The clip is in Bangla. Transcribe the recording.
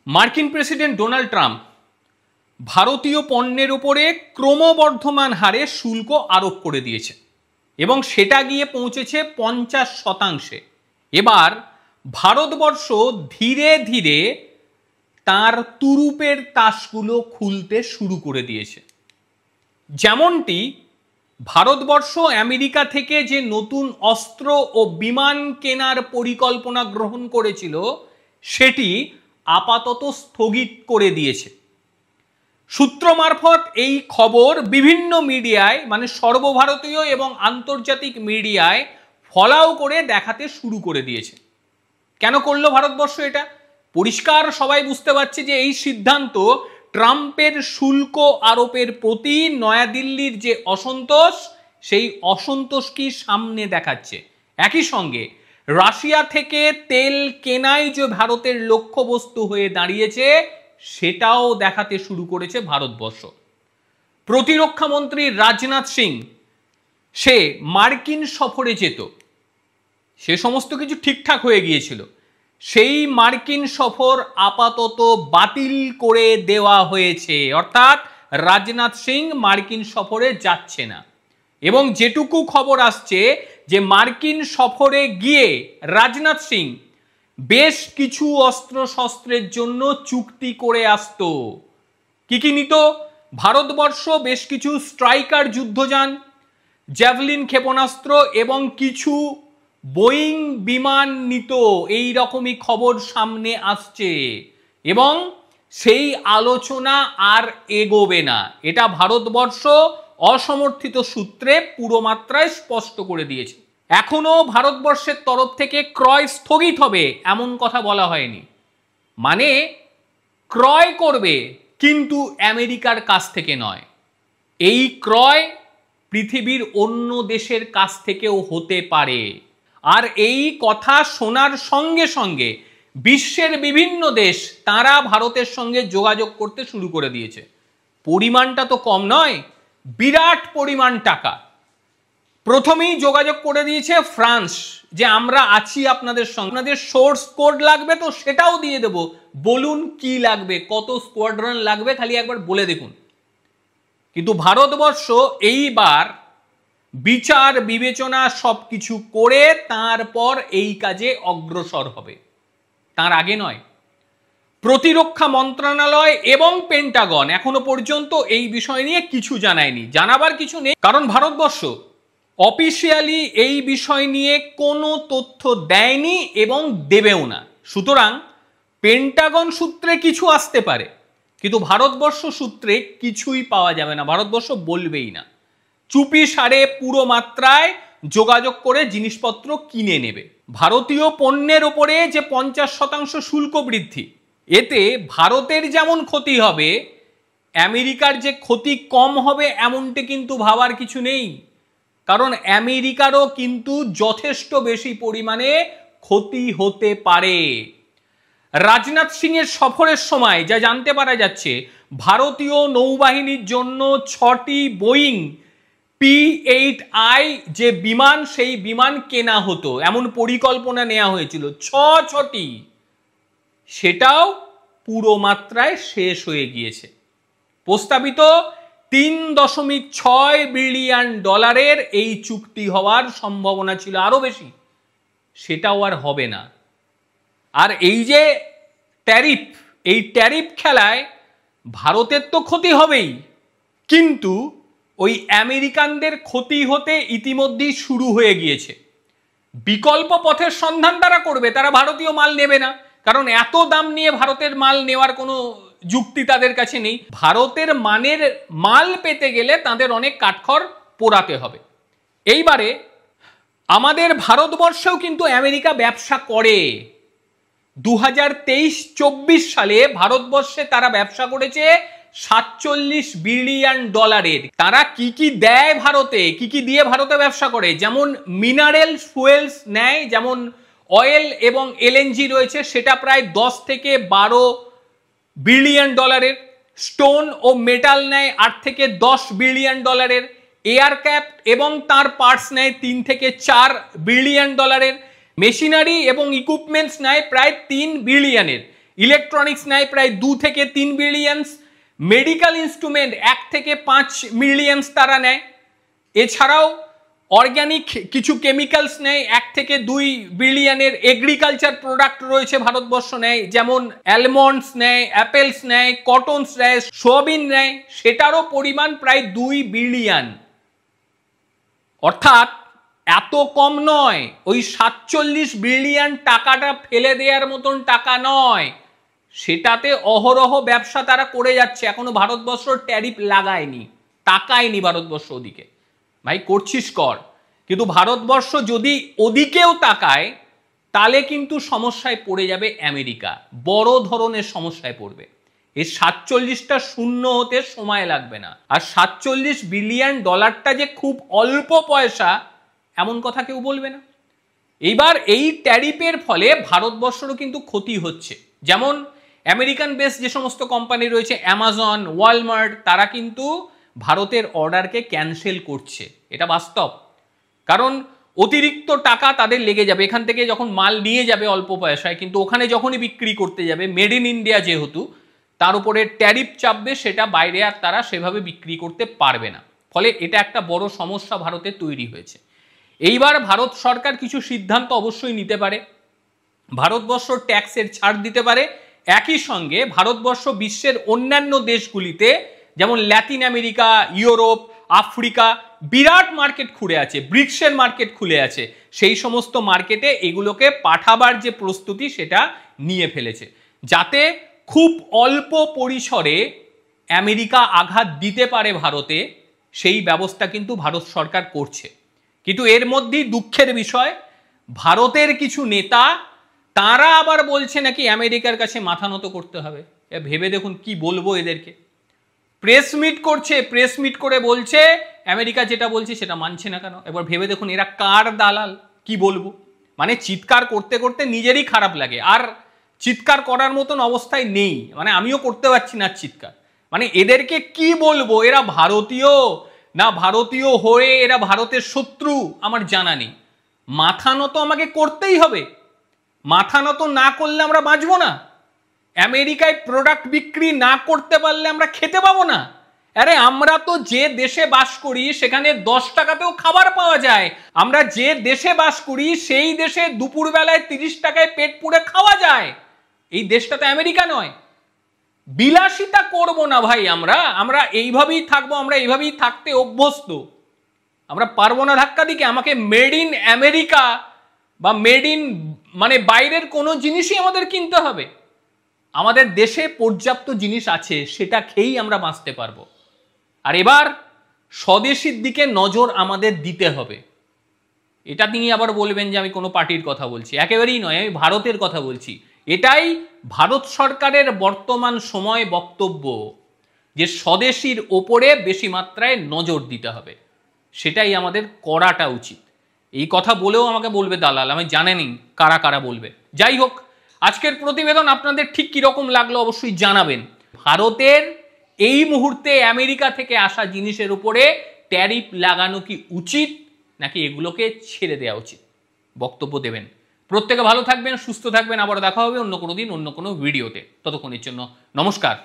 মার্কিন প্রেসিডেন্ট ডোনাল্ড ট্রাম্প ভারতীয় পণ্যের উপরে ক্রমবর্ধমান হারে শুল্ক আরোপ করে দিয়েছে এবং সেটা গিয়ে পৌঁছেছে 50%। এবার ভারতবর্ষ ধীরে ধীরে তার তুরুপের তাসগুলো খুলতে শুরু করে দিয়েছে। যেমনটি ভারতবর্ষ আমেরিকা থেকে যে নতুন অস্ত্র ও বিমান কেনার পরিকল্পনা গ্রহণ করেছিল সেটি আপাতত স্থগিত করে দিয়েছে। সূত্র মারফত এই খবর বিভিন্ন মিডিয়ায় মানে সর্বভারতীয় এবং আন্তর্জাতিক মিডিয়ায় ফলাও করে দেখাতে শুরু করে দিয়েছে। কেন করলো ভারতবর্ষ এটা? পরিষ্কার সবাই বুঝতে পারছে যে এই সিদ্ধান্ত ট্রাম্পের শুল্ক আরোপের প্রতি নয়াদিল্লির যে অসন্তোষ সেই অসন্তোষকে সামনে দেখাচ্ছে। একই সঙ্গে রাশিয়া থেকে তেল কেনাই যে ভারতের লক্ষ্যবস্তু হয়ে দাঁড়িয়েছে সেটাও দেখাতে শুরু করেছে ভারতবর্ষ। প্রতিরক্ষা মন্ত্রী রাজনাথ সিং সে মার্কিন সফরে যেত, সে সমস্ত কিছু ঠিকঠাক হয়ে গিয়েছিল, সেই মার্কিন সফর আপাতত বাতিল করে দেওয়া হয়েছে, অর্থাৎ রাজনাথ সিং মার্কিন সফরে যাচ্ছে না। এবং যেটুকু খবর আসছে যে মার্কিন সফরে গিয়ে রাজনাথ সিং বেশ কিছু অস্ত্র শস্ত্রের জন্য চুক্তি করে আসতো। কি নিত? ভারতবর্ষ বেশ কিছু স্ট্রাইকার যুদ্ধযান, জ্যাভলিন ক্ষেপণাস্ত্র এবং কিছু বোয়িং বিমান নিত। এই রকমই খবর সামনে আসছে এবং সেই আলোচনা আর এগোবে না, এটা ভারতবর্ষ অসমর্থিত সূত্রে পুরো মাত্রায় স্পষ্ট করে দিয়েছে। এখনো ভারতবর্ষের তরফ থেকে ক্রয় স্থগিত হবে এমন কথা বলা হয়নি, মানে ক্রয় করবে কিন্তু আমেরিকার কাছ থেকে নয়। এই ক্রয় পৃথিবীর অন্য দেশের কাছ থেকেও হতে পারে। আর এই কথা শোনার সঙ্গে সঙ্গে বিশ্বের বিভিন্ন দেশ তারা ভারতের সঙ্গে যোগাযোগ করতে শুরু করে দিয়েছে। পরিমাণটা তো কম নয়, বিরাট পরিমাণ টাকা। প্রথমেই যোগাযোগ করে দিয়েছে ফ্রান্স যে আমরা আছি আপনাদের সঙ্গে, আপনাদের সোর্স কোড লাগবে তো সেটাও দিয়ে দেব, বলুন কি লাগবে, কত স্কোয়াড্রন লাগবে খালি একবার বলে দেখুন। কিন্তু ভারতবর্ষ এইবার বিচার বিবেচনা সবকিছু করে তারপর এই কাজে অগ্রসর হবে, তার আগে নয়। প্রতিরক্ষা মন্ত্রণালয় এবং পেন্টাগন এখনো পর্যন্ত এই বিষয় নিয়ে কিছু জানায়নি, জানাবার কিছু নেই, কারণ ভারতবর্ষ অফিসিয়ালি এই বিষয় নিয়ে কোনো তথ্য দেয়নি এবং দেবেও না। সুতরাং পেন্টাগন সূত্রে কিছু আসতে পারে কিন্তু ভারতবর্ষ সূত্রে কিছুই পাওয়া যাবে না, ভারতবর্ষ বলবেই না, চুপি সারে পুরো মাত্রায় যোগাযোগ করে জিনিসপত্র কিনে নেবে। ভারতীয় পণ্যের ওপরে যে 50% শুল্ক বৃদ্ধি, এতে ভারতের যেমন ক্ষতি হবে আমেরিকার যে ক্ষতি কম হবে এমনটি কিন্তু ভাবার কিছু নেই, কারণ আমেরিকারও কিন্তু যথেষ্ট বেশি পরিমাণে ক্ষতি হতে পারে। রাজনাথ সিং এর সফরের সময় যা জানতে পারা যাচ্ছে, ভারতীয় নৌবাহিনীর জন্য 6টি বোয়িং P-8I যে বিমান, সেই বিমান কেনা হতো এমন পরিকল্পনা নেওয়া হয়েছিল, 6টি, সেটাও পুরো মাত্রায় শেষ হয়ে গিয়েছে। প্রস্তাবিত $3.6 বিলিয়ন এই চুক্তি হওয়ার সম্ভাবনা ছিল আরো বেশি, সেটাও আর হবে না। আর এই যে ট্যারিফ, এই ট্যারিফ খেলায় ভারতের তো ক্ষতি হবেই, কিন্তু ওই আমেরিকানদের ক্ষতি হতে ইতিমধ্যেই শুরু হয়ে গিয়েছে। বিকল্প পথের সন্ধান তারা করবে, তারা ভারতীয় মাল নেবে না, কারণ এত দাম নিয়ে ভারতের মাল নেওয়ার কোনো যুক্তি তাদের কাছে নেই। ভারতের মানের মাল পেতে গেলে তাদের অনেক কাঠখড় পোড়াতে হবে। এইবারে আমাদের ভারতবর্ষেও কিন্তু আমেরিকা ব্যবসা করে। 2023-24 সালে ভারতবর্ষে তারা ব্যবসা করেছে $47 বিলিয়ন। তারা কি কি দেয় ভারতে, কি কি দিয়ে ভারতে ব্যবসা করে, যেমন মিনারেল ফুয়েলস নেয়, যেমন অয়েল এবং এলএনজি রয়েছে, সেটা প্রায় $10 থেকে $12 বিলিয়ন। স্টোন ও মেটাল নেয় $8 থেকে $10 বিলিয়ন। এয়ারক্রাফট এবং তার পার্টস নেয় $3 থেকে $4 বিলিয়ন। মেশিনারি এবং ইকুইপমেন্টস নেয় প্রায় $3 বিলিয়নের। ইলেকট্রনিক্স নেয় প্রায় 2 থেকে 3 বিলিয়ন, মেডিকেল ইনস্ট্রুমেন্ট 1 থেকে 5 মিলিয়ন তারা নেয়। এছাড়াও অর্গ্যানিক কিছু কেমিক্যালস নেয় 1 থেকে 2 বিলিয়নের। এগ্রিকালচার প্রোডাক্ট রয়েছে ভারতবর্ষ নেয়, যেমন অ্যালমন্ডস নেয়, অ্যাপেলস নেয়, কটনস নেয়, সোয়াবিন নেয়, সেটারও পরিমাণ প্রায় 2 বিলিয়ন। অর্থাৎ এত কম নয়, ওই 47 বিলিয়ন টাকাটা ফেলে দেওয়ার মতন টাকা নয়, সেটাতে অহরহ ব্যবসা তারা করে যাচ্ছে। এখনো ভারতবর্ষ ট্যারিফ লাগায়নি, তাকায়নি ভারতবর্ষ ওদিকে। ভাই করছিস কর, কিন্তু ভারতবর্ষ যদি ওদিকেও তাকায় তাহলে কিন্তু সমস্যায় পড়ে যাবে আমেরিকা, বড় ধরনের সমস্যায় পড়বে। এই 47টা শূন্য হতে সময় লাগবে না। আর 47 বিলিয়ন ডলারটা যে খুব অল্প পয়সা এমন কথা কেউ বলবে না। এইবার এই ট্যারিফের ফলে ভারতবর্ষেরও কিন্তু ক্ষতি হচ্ছে। যেমন আমেরিকান বেস যে সমস্ত কোম্পানি রয়েছে, অ্যামাজন, ওয়ালমার্ট, তারা কিন্তু ভারতের অর্ডারকে ক্যান্সেল করছে, এটা বাস্তব। কারণ অতিরিক্ত টাকা তাদের লেগে যাবে, এখান থেকে যখন মাল নিয়ে যাবে অল্প পয়সায়, কিন্তু ওখানে যখনই বিক্রি করতে যাবে মেড ইন ইন্ডিয়া যেহেতু, তার উপরে ট্যারিফ চাপবে, সেটা বাইরে আর তারা সেভাবে বিক্রি করতে পারবে না। ফলে এটা একটা বড় সমস্যা ভারতে তৈরি হয়েছে। এইবার ভারত সরকার কিছু সিদ্ধান্ত অবশ্যই নিতে পারে, ভারতবর্ষ ট্যাক্সের ছাড় দিতে পারে। একই সঙ্গে ভারতবর্ষ বিশ্বের অন্যান্য দেশগুলিতে, যেমন ল্যাটিন আমেরিকা, ইউরোপ, আফ্রিকা, বিরাট মার্কেট খুলে আছে, ব্রিক্সের মার্কেট খুলে আছে, সেই সমস্ত মার্কেটে এগুলোকে পাঠাবার যে প্রস্তুতি সেটা নিয়ে ফেলেছে, যাতে খুব অল্প পরিসরে আমেরিকা আঘাত দিতে পারে ভারতে, সেই ব্যবস্থা কিন্তু ভারত সরকার করছে। কিন্তু এর মধ্যেই দুঃখের বিষয়, ভারতের কিছু নেতা তারা আবার বলছে নাকি আমেরিকার কাছে মাথা নত করতে হবে। ভেবে দেখুন কি বলবো এদেরকে। প্রেস মিট করছে, প্রেস মিট করে বলছে আমেরিকা যেটা বলছে সেটা মানছে না কেন। এবার ভেবে দেখুন এরা কার দালাল, কি বলবো। মানে চিৎকার করতে করতে নিজেরই খারাপ লাগে, আর চিৎকার করার মতন অবস্থায় নেই, মানে আমিও করতে পারছি না চিৎকার। মানে এদেরকে কি বলবো, এরা ভারতীয় না ভারতীয় হয়ে এরা ভারতের শত্রু আমার জানা নেই। মাথা নত আমাকে করতেই হবে, মাথা নত না করলে আমরা বাঁচবো না। আমেরিকায় প্রোডাক্ট বিক্রি না করতে পারলে আমরা খেতে পাবো না। আরে আমরা তো যে দেশে বাস করি সেখানে 10 টাকাতেও খাবার পাওয়া যায়। আমরা যে দেশে বাস করি সেই দেশে দুপুরবেলায় 30 টাকায় পেট পুড়ে খাওয়া যায়। এই দেশটা তো আমেরিকা নয়। বিলাসিতা করব না ভাই, আমরা এইভাবেই থাকবো, আমরা এইভাবেই থাকতে অভ্যস্ত। আমরা পারবো না ধাক্কা দিকে। আমাকে মেড ইন আমেরিকা বা মেড ইন মানে বাইরের কোনো জিনিসই আমাদের কিনতে হবে। আমাদের দেশে পর্যাপ্ত জিনিস আছে, সেটা খেয়েই আমরা বাঁচতে পারবো। আর এবার স্বদেশীর দিকে নজর আমাদের দিতে হবে। এটা তিনি আবার বলবেন যে আমি কোনো পার্টির কথা বলছি, একেবারেই নয়, আমি ভারতের কথা বলছি। এটাই ভারত সরকারের বর্তমান সময় বক্তব্য, যে স্বদেশীর ওপরে বেশি মাত্রায় নজর দিতে হবে, সেটাই আমাদের করাটা উচিত। এই কথা বলেও আমাকে বলবে দালাল, আমি জানেনই কারা কারা বলবে। যাই হোক, আজকের প্রতিবেদন আপনাদের ঠিক কিরকম লাগলো অবশ্যই জানাবেন। ভারতের এই মুহূর্তে আমেরিকা থেকে আসা জিনিসের উপরে ট্যারিফ লাগানো কি উচিত, নাকি এগুলোকে ছেড়ে দেওয়া উচিত, বক্তব্য দেবেন। প্রত্যেকে ভালো থাকবেন, সুস্থ থাকবেন। আবার দেখা হবে অন্য কোনো দিন অন্য কোনো ভিডিওতে। ততক্ষণের জন্য নমস্কার।